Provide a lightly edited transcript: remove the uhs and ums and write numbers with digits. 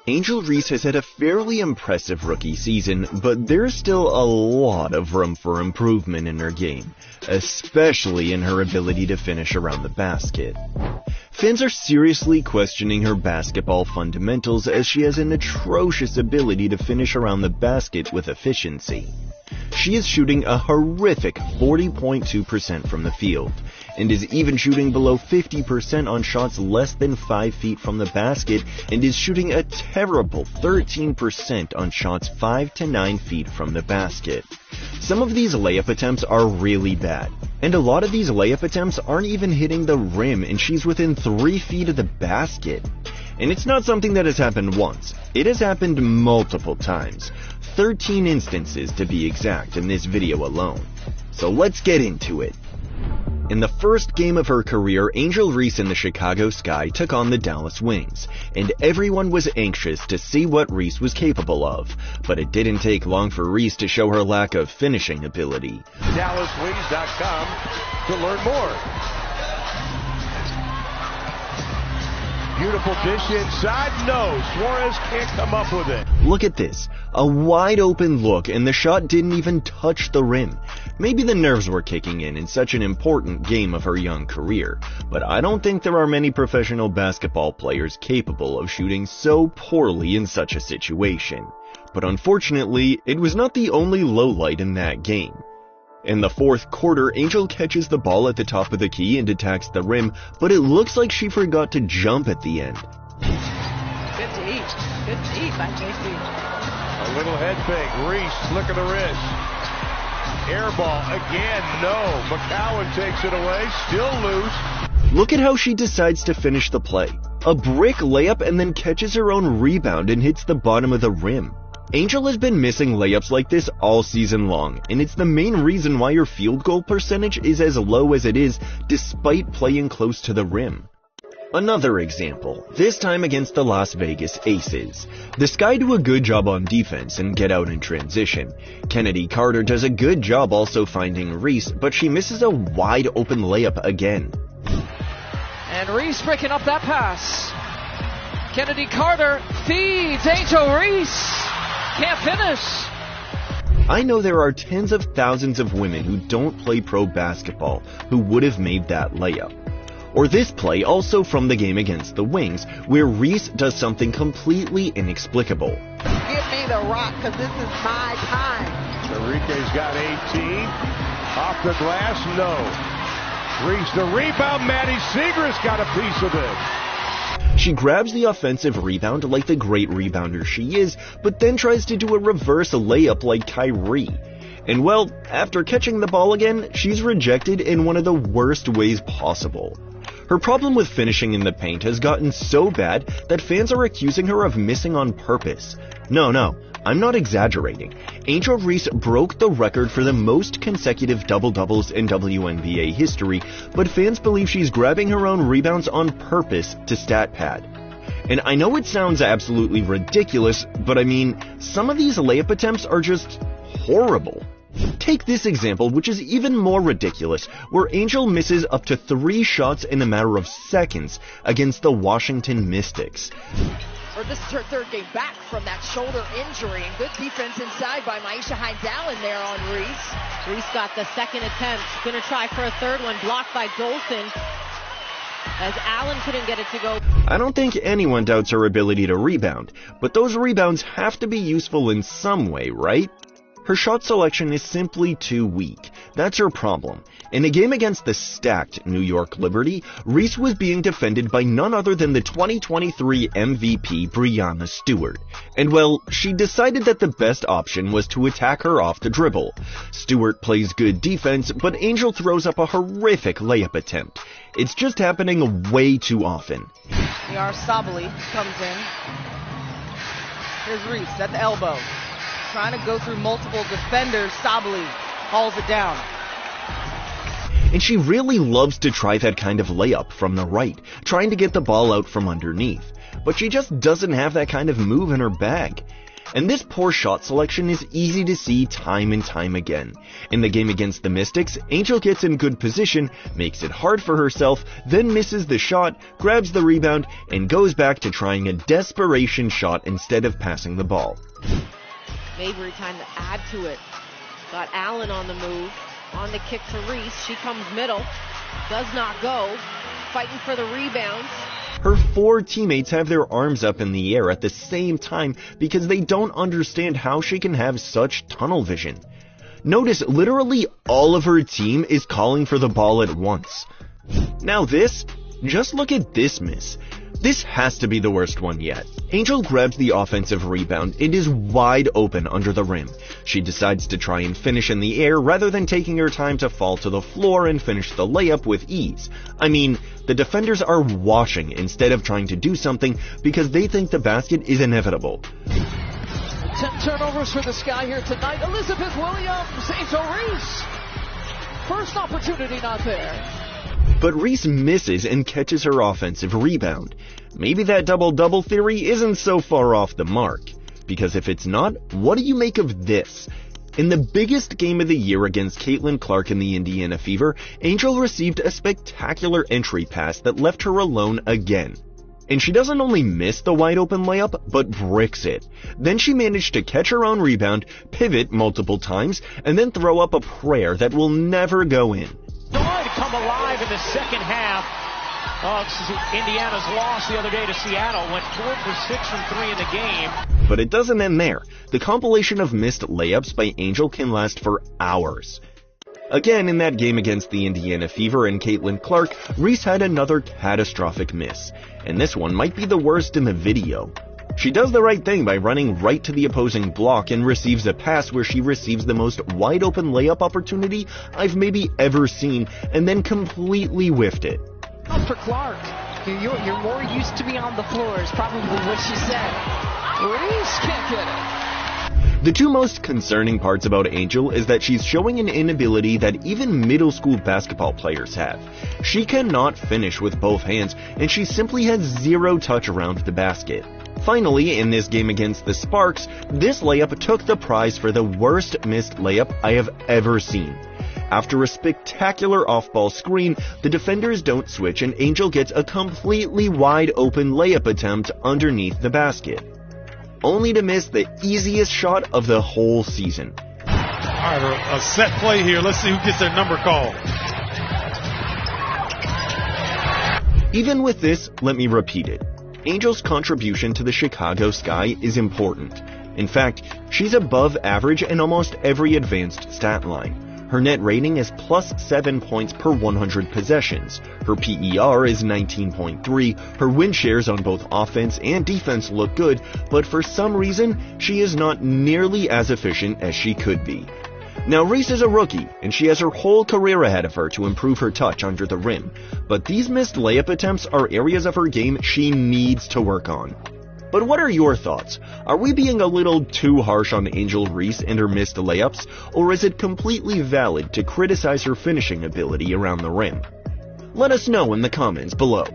Angel Reese has had a fairly impressive rookie season, but there's still a lot of room for improvement in her game, especially in her ability to finish around the basket. Fans are seriously questioning her basketball fundamentals as she has an atrocious ability to finish around the basket with efficiency. She is shooting a horrific 40.2% from the field, and is even shooting below 50% on shots less than 5 feet from the basket, and is shooting a terrible 13% on shots 5 to 9 feet from the basket. Some of these layup attempts are really bad, and a lot of these layup attempts aren't even hitting the rim, and she's within 3 feet of the basket. And it's not something that has happened once, it has happened multiple times. 13 instances to be exact in this video alone. So let's get into it. In the first game of her career, Angel Reese and the Chicago Sky took on the Dallas Wings, and everyone was anxious to see what Reese was capable of, but it didn't take long for Reese to show her lack of finishing ability. DallasWings.com to learn more. Beautiful dish inside, no, Suarez can't come up with it. Look at this, a wide open look and the shot didn't even touch the rim. Maybe the nerves were kicking in such an important game of her young career, but I don't think there are many professional basketball players capable of shooting so poorly in such a situation. But unfortunately, it was not the only lowlight in that game. In the fourth quarter, Angel catches the ball at the top of the key and attacks the rim, but it looks like she forgot to jump at the end. Good to eat by JC. A little head fake, Reese, slick of the wrist. Air ball again, no. McCowan takes it away, still loose. Look at how she decides to finish the play. A brick layup and then catches her own rebound and hits the bottom of the rim. Angel has been missing layups like this all season long, and it's the main reason why her field goal percentage is as low as it is despite playing close to the rim. Another example, this time against the Las Vegas Aces. The Sky do a good job on defense and get out in transition. Kennedy Carter does a good job also finding Reese, but she misses a wide open layup again. And Reese breaking up that pass. Kennedy Carter feeds Angel Reese. Can't finish. I know there are tens of thousands of women who don't play pro basketball who would have made that layup. Or this play also from the game against the Wings, where Reese does something completely inexplicable. Give me the rock, because this is my time. Enrique's got 18. Off the glass, no. Reese the rebound, Maddie Seagrass got a piece of it. She grabs the offensive rebound like the great rebounder she is, but then tries to do a reverse layup like Kyrie. And well, after catching the ball again, she's rejected in one of the worst ways possible. Her problem with finishing in the paint has gotten so bad that fans are accusing her of missing on purpose. No, I'm not exaggerating. Angel Reese broke the record for the most consecutive double-doubles in WNBA history, but fans believe she's grabbing her own rebounds on purpose to stat pad. And I know it sounds absolutely ridiculous, but I mean, some of these layup attempts are just horrible. Take this example, which is even more ridiculous, where Angel misses up to 3 shots in a matter of seconds against the Washington Mystics. This is her third game back from that shoulder injury, and good defense inside by Maisha Hines-Allen there on Reese. Reese got the second attempt. Gonna try for a third one, blocked by Dolson, as Allen couldn't get it to go. I don't think anyone doubts her ability to rebound, but those rebounds have to be useful in some way, right? Her shot selection is simply too weak. That's her problem. In a game against the stacked New York Liberty, Reese was being defended by none other than the 2023 MVP Breanna Stewart. And well, she decided that the best option was to attack her off the dribble. Stewart plays good defense, but Angel throws up a horrific layup attempt. It's just happening way too often. Yar Sabali comes in. Here's Reese at the elbow. Trying to go through multiple defenders. Sabali hauls it down. And she really loves to try that kind of layup from the right, trying to get the ball out from underneath. But she just doesn't have that kind of move in her bag. And this poor shot selection is easy to see time and time again. In the game against the Mystics, Angel gets in good position, makes it hard for herself, then misses the shot, grabs the rebound, and goes back to trying a desperation shot instead of passing the ball. Mabry time to add to it. Got Allen on the move. On the kick for Reese. She comes middle. Does not go. Fighting for the rebound. Her 4 teammates have their arms up in the air at the same time because they don't understand how she can have such tunnel vision. Notice literally all of her team is calling for the ball at once. Now just look at this miss. This has to be the worst one yet. Angel grabs the offensive rebound. It is wide open under the rim. She decides to try and finish in the air rather than taking her time to fall to the floor and finish the layup with ease. I mean, the defenders are watching instead of trying to do something because they think the basket is inevitable. 10 turnovers for the Sky here tonight. Elizabeth Williams, Angel Reese. First opportunity not there. But Reese misses and catches her offensive rebound. Maybe that double-double theory isn't so far off the mark. Because if it's not, what do you make of this? In the biggest game of the year against Caitlin Clark in the Indiana Fever, Angel received a spectacular entry pass that left her alone again. And she doesn't only miss the wide-open layup, but bricks it. Then she managed to catch her own rebound, pivot multiple times, and then throw up a prayer that will never go in. To come alive in the second half of Indiana's loss the other day to Seattle. Went 4 for 6 from 3 in the game. But it doesn't end there. The compilation of missed layups by Angel can last for hours. Again, in that game against the Indiana Fever and Caitlin Clark, Reese had another catastrophic miss. And this one might be the worst in the video. She does the right thing by running right to the opposing block and receives a pass where she receives the most wide-open layup opportunity I've maybe ever seen, and then completely whiffed it. For Clark, you're more used to be on the floor is probably what she said. Reese can't get it. The two most concerning parts about Angel is that she's showing an inability that even middle school basketball players have. She cannot finish with both hands, and she simply has zero touch around the basket. Finally, in this game against the Sparks, this layup took the prize for the worst missed layup I have ever seen. After a spectacular off-ball screen, the defenders don't switch and Angel gets a completely wide-open layup attempt underneath the basket, only to miss the easiest shot of the whole season. All right, a set play here. Let's see who gets their number called. Even with this, let me repeat it. Angel's contribution to the Chicago Sky is important. In fact, she's above average in almost every advanced stat line. Her net rating is plus 7 points per 100 possessions. Her PER is 19.3. Her win shares on both offense and defense look good, but for some reason, she is not nearly as efficient as she could be. Now, Reese is a rookie, and she has her whole career ahead of her to improve her touch under the rim, but these missed layup attempts are areas of her game she needs to work on. But what are your thoughts? Are we being a little too harsh on Angel Reese and her missed layups, or is it completely valid to criticize her finishing ability around the rim? Let us know in the comments below.